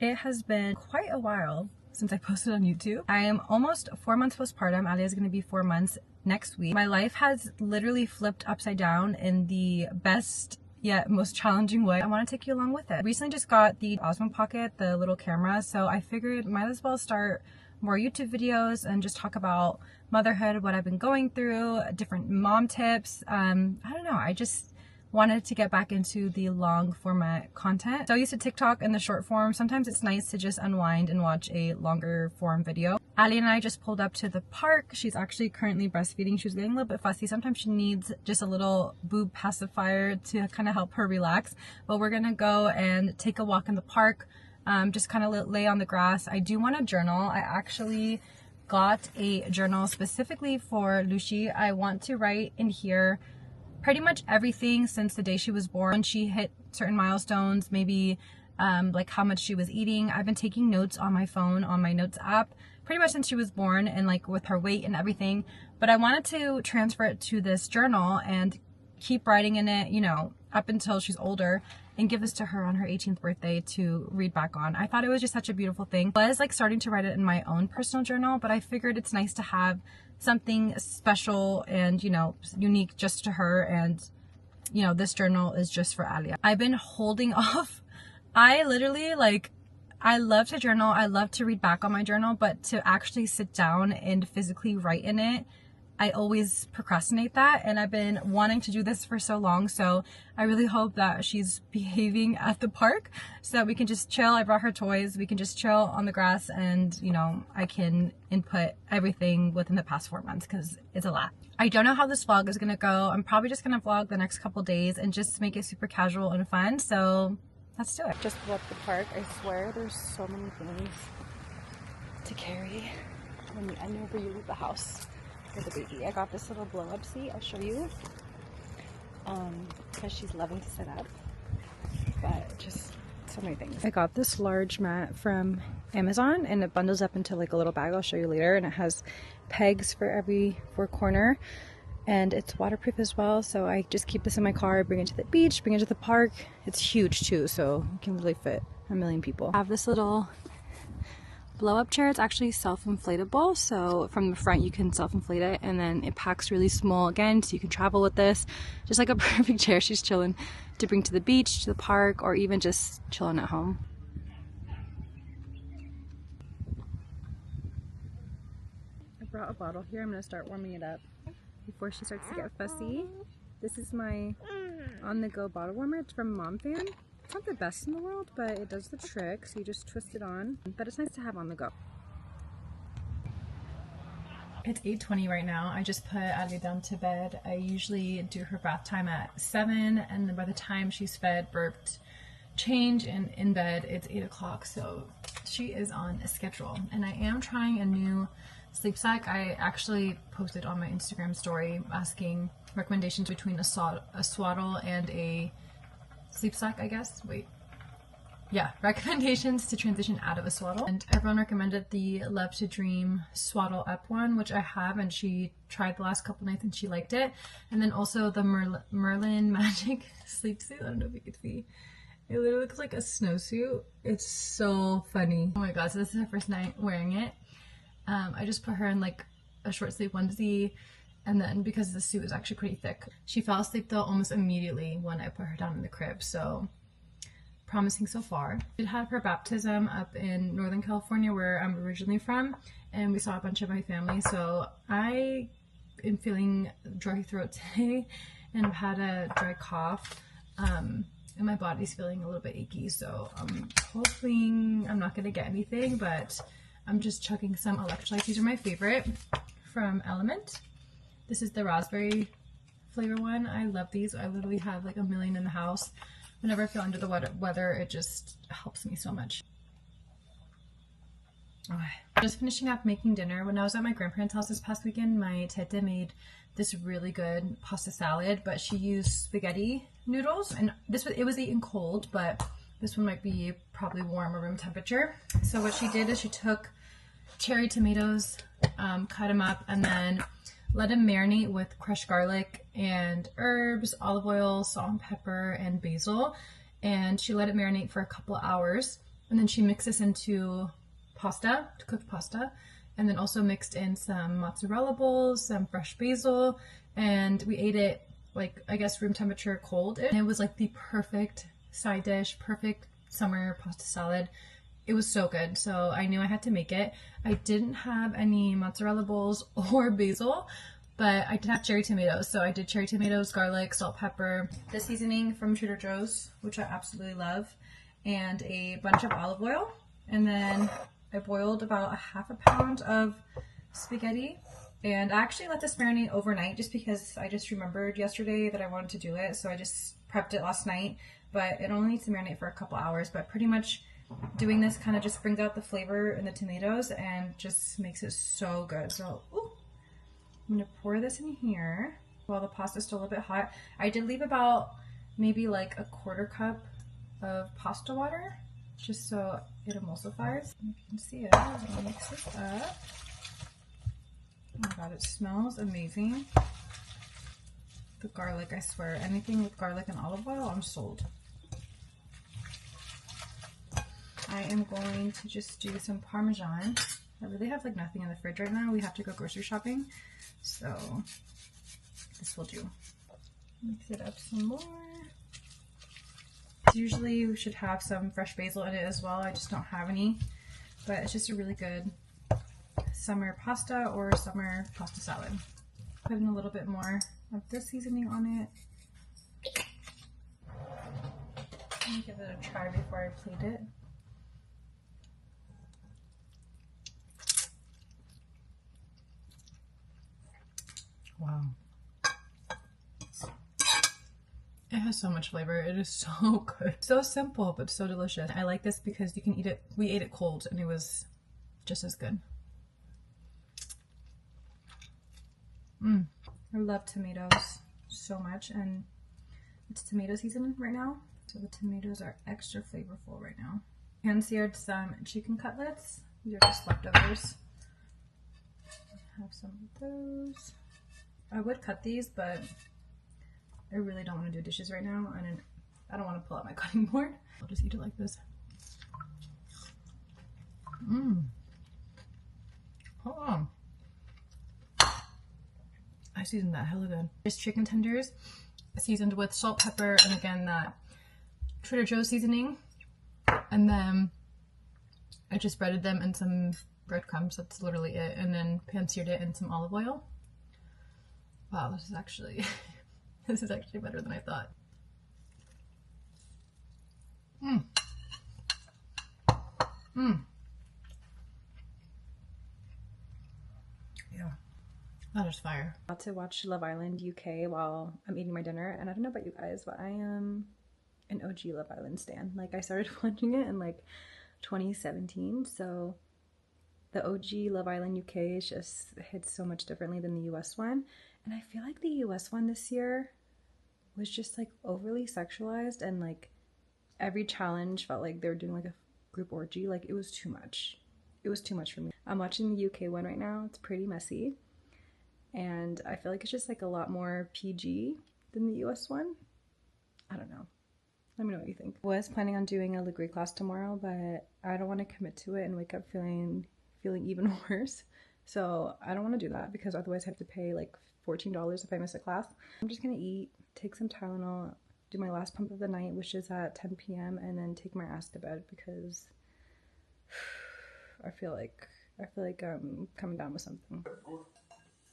It has been quite a while since I posted on YouTube. I am almost 4 months postpartum. Alia is going to be 4 months next week. My life has literally flipped upside down in the best yet most challenging way. I want to take you along with it. I recently just got the Osmo Pocket, the little camera, so I figured might as well start more YouTube videos and just talk about motherhood, what I've been going through, different mom tips. I don't know, I just wanted to get back into the long format content. So used to TikTok and the short form. Sometimes it's nice to just unwind and watch a longer form video. Ali and I just pulled up to the park. She's actually currently breastfeeding. She was getting a little bit fussy. Sometimes she needs just a little boob pacifier to kind of help her relax. But we're gonna go and take a walk in the park, just kind of lay on the grass. I do want to journal. I actually got a journal specifically for Lucy. I want to write in here pretty much everything since the day she was born. When she hit certain milestones, maybe like how much she was eating. I've been taking notes on my phone, on my notes app, pretty much since she was born, and like with her weight and everything. But I wanted to transfer it to this journal and keep writing in it, you know, up until she's older, and give this to her on her 18th birthday to read back on. I thought it was just such a beautiful thing. I was like starting to write it in my own personal journal, but I figured it's nice to have something special and, you know, unique just to her. And, you know, this journal is just for Alia. I've been holding off. I literally, like, I love to journal. I love to read back on my journal, but to actually sit down and physically write in it, I always procrastinate that, and I've been wanting to do this for so long. So I really hope that she's behaving at the park so that we can just chill. I brought her toys. We can just chill on the grass, and, you know, I can input everything within the past 4 months because it's a lot. I don't know how this vlog is gonna go. I'm probably just gonna vlog the next couple days and just make it super casual and fun. So let's do it. Just left the park. I swear there's so many things to carry when you whenever you leave the house. For the baby. I got this little blow up seat. I'll show you because she's loving to sit up, but just so many things. I got this large mat from Amazon and it bundles up into like a little bag. I'll show you later, and it has pegs for every corner, and it's waterproof as well. So I just keep this in my car, bring it to the beach, bring it to the park. It's huge too, so it can really fit a million people. I have this little blow up chair. It's actually self-inflatable, so from the front you can self-inflate it, and then it packs really small again, so you can travel with this. Just like a perfect chair. She's chilling to bring to the beach, to the park, or even just chilling at home. I brought a bottle here. I'm gonna start warming it up before she starts to get fussy. This is my on-the-go bottle warmer. It's from Mom Fan. It's not the best in the world, but it does the trick. So you just twist it on, but it's nice to have on the go. It's 8:20 right now. I just put Alia down to bed. I usually do her bath time at 7, and then by the time she's fed, burped, changed, and in bed, it's 8 o'clock. So she is on a schedule, and I am trying a new sleep sack. I actually posted on my Instagram story asking recommendations between a swaddle and a sleep sack, I guess. Wait. Yeah, recommendations to transition out of a swaddle. And everyone recommended the Love to Dream Swaddle Up one, which I have, and she tried the last couple nights and she liked it. And then also the Merlin Magic Sleep Suit. I don't know if you can see. It literally looks like a snowsuit. It's so funny. Oh my god, so this is her first night wearing it. I just put her in like a short sleeve onesie, and then because the suit is actually pretty thick, she fell asleep though almost immediately when I put her down in the crib. So promising so far. We did have her baptism up in Northern California, where I'm originally from, and we saw a bunch of my family. So I am feeling dry throat today, and I've had a dry cough, and my body's feeling a little bit achy. So I'm hoping I'm not gonna get anything, but I'm just chugging some electrolytes. These are my favorite from Element. This is the raspberry flavor one. I love these. I literally have like a million in the house. Whenever I feel under the weather, it just helps me so much. Just finishing up making dinner. When I was at my grandparents' house this past weekend, my tete made this really good pasta salad, but she used spaghetti noodles, and it was eaten cold, but this one might be probably warm or room temperature. So what she did is she took cherry tomatoes, cut them up, and then let them marinate with crushed garlic and herbs, olive oil, salt and pepper, and basil. And she let it marinate for a couple of hours. And then she mixed this into pasta, to cook pasta. And then also mixed in some mozzarella balls, some fresh basil. And we ate it like, I guess, room temperature cold. And it was like the perfect side dish, perfect summer pasta salad. It was so good. So I knew I had to make it. I didn't have any mozzarella balls or basil, but I did have cherry tomatoes. So I did cherry tomatoes, garlic, salt, pepper, the seasoning from Trader Joe's, which I absolutely love, and a bunch of olive oil. And then I boiled about a half a pound of spaghetti. And I actually let this marinate overnight just because I just remembered yesterday that I wanted to do it. So I just prepped it last night, but it only needs to marinate for a couple hours. But pretty much doing this kind of just brings out the flavor in the tomatoes and just makes it so good. So ooh, I'm gonna pour this in here while the pasta's still a little bit hot. I did leave about maybe like a quarter cup of pasta water just so it emulsifies. You can see it. I'm gonna mix this up. Oh my god, it smells amazing. The garlic, I swear, anything with garlic and olive oil, I'm sold. I am going to just do some Parmesan. I really have like nothing in the fridge right now. We have to go grocery shopping, so this will do. Mix it up some more. Usually we should have some fresh basil in it as well. I just don't have any, but it's just a really good summer pasta or summer pasta salad. Put in a little bit more of this seasoning on it. Let me give it a try before I plate it. Wow. It has so much flavor. It is so good. So simple, but so delicious. I like this because you can eat it. We ate it cold and it was just as good. I love tomatoes so much, and it's tomato season right now, so the tomatoes are extra flavorful right now. Hand-seared some chicken cutlets. These are just leftovers. Have some of those. I would cut these, but I really don't want to do dishes right now, and I don't want to pull out my cutting board. I'll just eat it like this. Hold on. I seasoned that hella good. Just chicken tenders seasoned with salt, pepper, and again that Trader Joe's seasoning. And then I just breaded them in some breadcrumbs. That's literally it. And then pan-seared it in some olive oil. Wow, this is actually this is actually better than I thought. Yeah. That is fire. About to watch Love Island UK while I'm eating my dinner, and I don't know about you guys, but I am an OG Love Island stan. Like, I started watching it in like 2017, so the OG Love Island UK is just hits so much differently than the US one, and I feel like the US one this year was just like overly sexualized, and like every challenge felt like they were doing like a group orgy. Like, it was too much. It was too much for me. I'm watching the UK one right now. It's pretty messy. And I feel like it's just like a lot more PG than the US one. I don't know. Let me know what you think. I was planning on doing a Legree class tomorrow, but I don't want to commit to it and wake up feeling even worse. So I don't want to do that because otherwise I have to pay like $14 if I miss a class. I'm just gonna eat, take some Tylenol, do my last pump of the night, which is at 10 p.m. and then take my ass to bed because I feel like I'm coming down with something.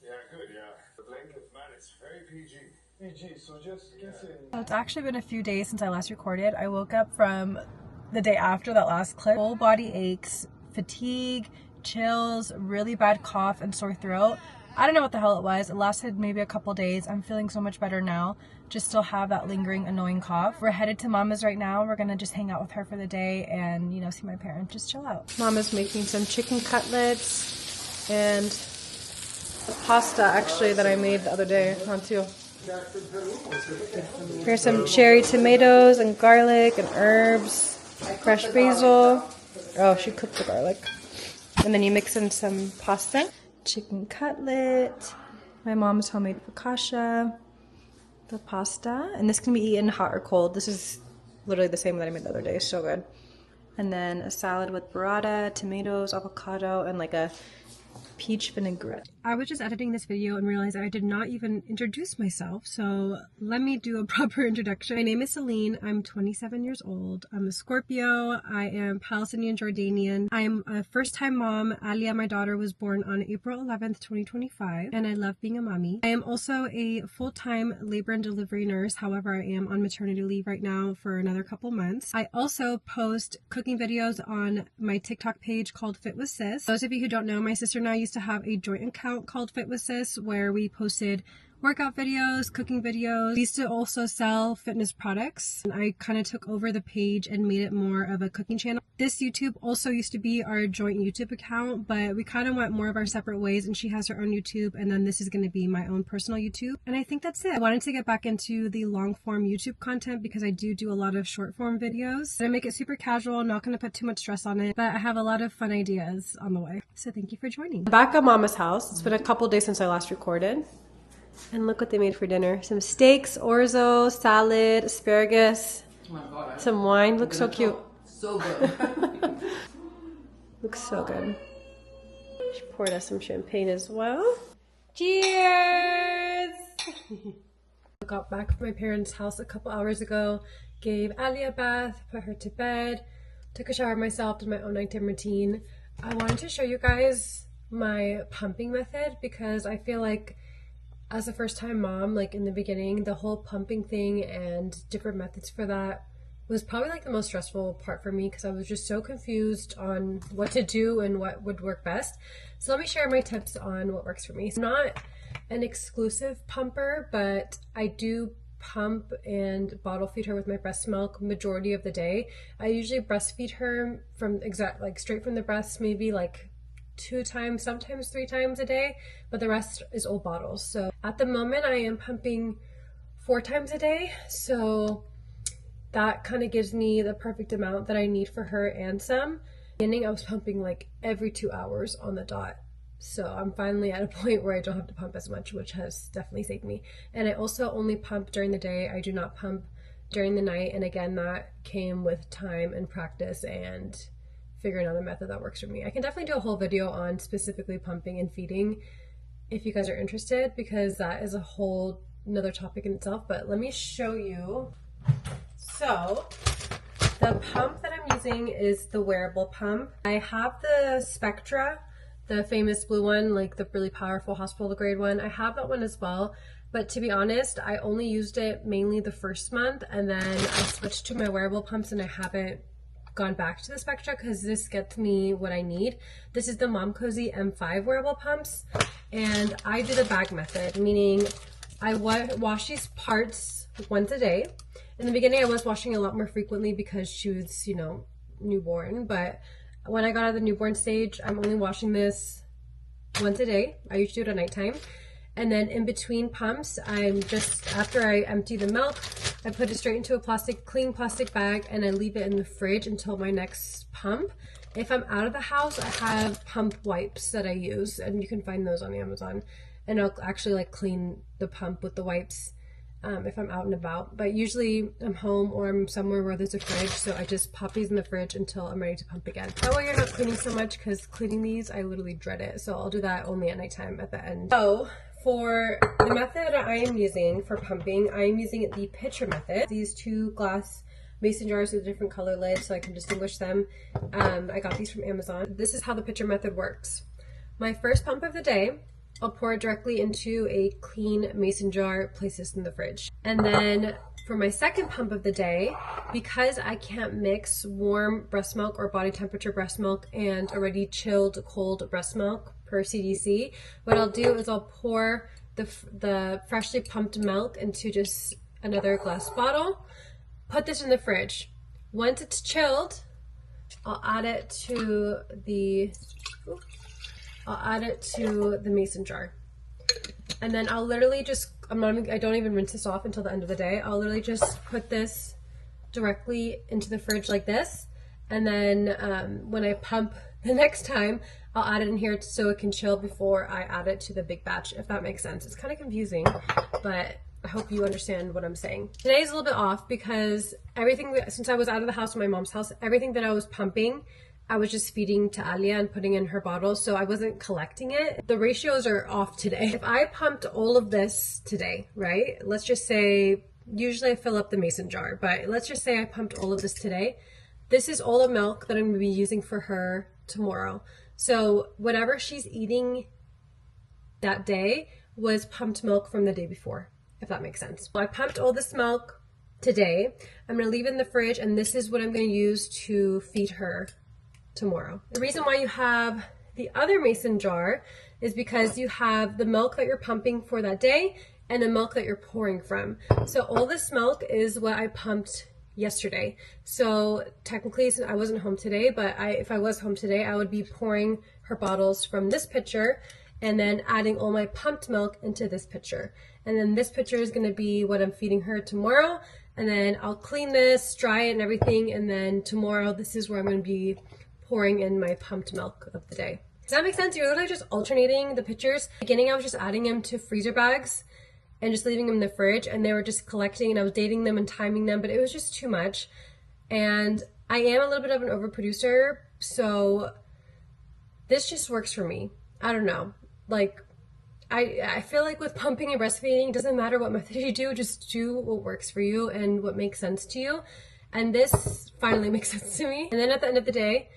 Yeah, good, yeah. The blanket, man, it's very PG. PG, so just guessing. Well, it's actually been a few days since I last recorded. I woke up from the day after that last clip. Full body aches, fatigue, chills, really bad cough, and sore throat. I don't know what the hell it was. It lasted maybe a couple days. I'm feeling so much better now. Just still have that lingering annoying cough. We're headed to Mama's right now. We're gonna just hang out with her for the day and, you know, see my parents, just chill out. Mama's making some chicken cutlets and pasta actually that I made the other day on too. Here's some cherry tomatoes and garlic and herbs, fresh basil. Oh, she cooked the garlic. And then you mix in some pasta, chicken cutlet, my mom's homemade focaccia, the pasta, and this can be eaten hot or cold. This is literally the same that I made the other day. So good. And then a salad with burrata, tomatoes, avocado, and like a peach vinaigrette. I was just editing this video and realized I did not even introduce myself, so let me do a proper introduction. My name is Celine. I'm 27 years old. I'm a Scorpio. I am Palestinian Jordanian. I'm a first-time mom. Alia, my daughter, was born on April 11th, 2025, and I love being a mommy. I am also a full-time labor and delivery nurse. However, I am on maternity leave right now for another couple months. I also post cooking videos on my TikTok page called Fit with Sis. Those of you who don't know, my sister and I used to have a joint account called Fit with Sis where we posted workout videos, cooking videos. We used to also sell fitness products, and I kind of took over the page and made it more of a cooking channel. This YouTube also used to be our joint YouTube account, but we kind of went more of our separate ways, and she has her own YouTube, and then this is going to be my own personal YouTube. And I think that's it. I wanted to get back into the long form YouTube content because I do a lot of short form videos. I make it super casual, not going to put too much stress on it, but I have a lot of fun ideas on the way. So thank you for joining. Back at Mama's house. It's been a couple days since I last recorded. And look what they made for dinner. Some steaks, orzo, salad, asparagus, oh my God, some wine. Looks so cute. So good. Looks so good. She poured us some champagne as well. Cheers! I got back from my parents' house a couple hours ago, gave Ali a bath, put her to bed, took a shower myself, did my own nighttime routine. I wanted to show you guys my pumping method because I feel like as a first-time mom, like in the beginning, the whole pumping thing and different methods for that was probably like the most stressful part for me because I was just so confused on what to do and what would work best. So let me share my tips on what works for me. I'm not an exclusive pumper, but I do pump and bottle feed her with my breast milk majority of the day. I usually breastfeed her from straight from the breast, maybe like 2 times, sometimes 3 times a day, but the rest is old bottles. So at the moment I am pumping 4 times a day, so that kind of gives me the perfect amount that I need for her and some. In the beginning I was pumping like every 2 hours on the dot, so I'm finally at a point where I don't have to pump as much, which has definitely saved me. And I also only pump during the day. I do not pump during the night, and again, that came with time and practice and figuring out a method that works for me. I can definitely do a whole video on specifically pumping and feeding if you guys are interested, because that is a whole another topic in itself, but let me show you. So the pump that I'm using is the wearable pump. I have the Spectra, the famous blue one, like the really powerful hospital grade one. I have that one as well, but to be honest, I only used it mainly the first month, and then I switched to my wearable pumps and I haven't gone back to the Spectra because this gets me what I need. This is the Mom Cozy M5 wearable pumps, and I do the bag method, meaning I wash these parts once a day. In the beginning, I was washing a lot more frequently because she was, newborn, but when I got out of the newborn stage, I'm only washing this once a day. I usually do it at nighttime. And then in between pumps, after I empty the milk, I put it straight into a clean plastic bag, and I leave it in the fridge until my next pump. If I'm out of the house, I have pump wipes that I use, and you can find those on Amazon. And I'll actually clean the pump with the wipes if I'm out and about. But usually I'm home or I'm somewhere where there's a fridge, so I just pop these in the fridge until I'm ready to pump again. That way you're not cleaning so much, because cleaning these, I literally dread it. So I'll do that only at nighttime at the end. So for the method I am using for pumping, I am using the pitcher method. These 2 glass mason jars with different color lids so I can distinguish them. I got these from Amazon. This is how the pitcher method works. My first pump of the day, I'll pour it directly into a clean mason jar, place this in the fridge. And then for my second pump of the day, because I can't mix warm breast milk or body temperature breast milk and already chilled cold breast milk per CDC, what I'll do is I'll pour the freshly pumped milk into just another glass bottle, put this in the fridge. Once it's chilled, I'll add it to the mason jar. And then I'll literally just, I don't even rinse this off until the end of the day. I'll literally just put this directly into the fridge like this. And then when I pump the next time, I'll add it in here so it can chill before I add it to the big batch, if that makes sense. It's kind of confusing, but I hope you understand what I'm saying. Today is a little bit off because since I was out of the house in my mom's house, everything that I was pumping, I was just feeding to Alia and putting in her bottle, so I wasn't collecting it. The ratios are off today. If I pumped all of this today, right? Let's just say, usually I fill up the mason jar, but let's just say I pumped all of this today. This is all the milk that I'm gonna be using for her tomorrow. So whatever she's eating that day was pumped milk from the day before, if that makes sense. I pumped all this milk today. I'm gonna leave it in the fridge, and this is what I'm gonna use to feed her tomorrow. The reason why you have the other mason jar is because you have the milk that you're pumping for that day and the milk that you're pouring from. So all this milk is what I pumped yesterday. So technically, since I wasn't home today, but if I was home today, I would be pouring her bottles from this pitcher and then adding all my pumped milk into this pitcher. And then this pitcher is gonna be what I'm feeding her tomorrow. And then I'll clean this, dry it and everything. And then tomorrow, this is where I'm gonna be pouring in my pumped milk of the day. Does that make sense? You're literally just alternating the pitchers. Beginning, I was just adding them to freezer bags and just leaving them in the fridge, and they were just collecting, and I was dating them and timing them, but it was just too much. And I am a little bit of an overproducer, so this just works for me. I don't know. Like, I feel like with pumping and breastfeeding, it doesn't matter what method you do, just do what works for you and what makes sense to you. And this finally makes sense to me. And then at the end of the day,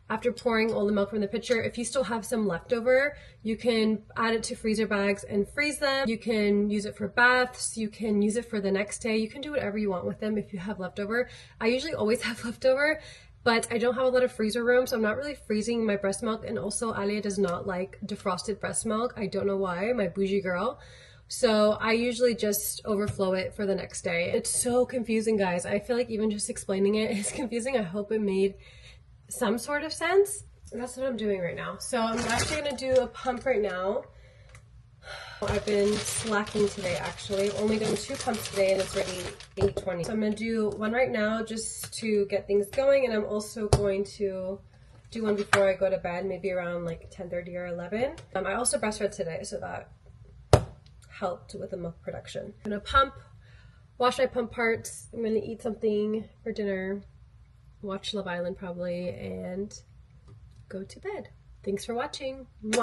after pouring all the milk from the pitcher, if you still have some leftover, you can add it to freezer bags and freeze them. You can use it for baths. You can use it for the next day. You can do whatever you want with them if you have leftover. I usually always have leftover, but I don't have a lot of freezer room, so I'm not really freezing my breast milk. And also, Alia does not like defrosted breast milk. I don't know why, my bougie girl. So I usually just overflow it for the next day. It's so confusing, guys. I feel like even just explaining it is confusing. I hope it made some sort of sense. That's what I'm doing right now. So I'm actually gonna do a pump right now. I've been slacking today, actually. I've only done 2 pumps today and it's already 8:20. So I'm gonna do one right now just to get things going, and I'm also going to do one before I go to bed, maybe around like 10:30 or 11. I also breastfed today, so that helped with the milk production. I'm gonna pump, wash my pump parts. I'm gonna eat something for dinner, watch Love Island probably, and go to bed. Thanks for watching.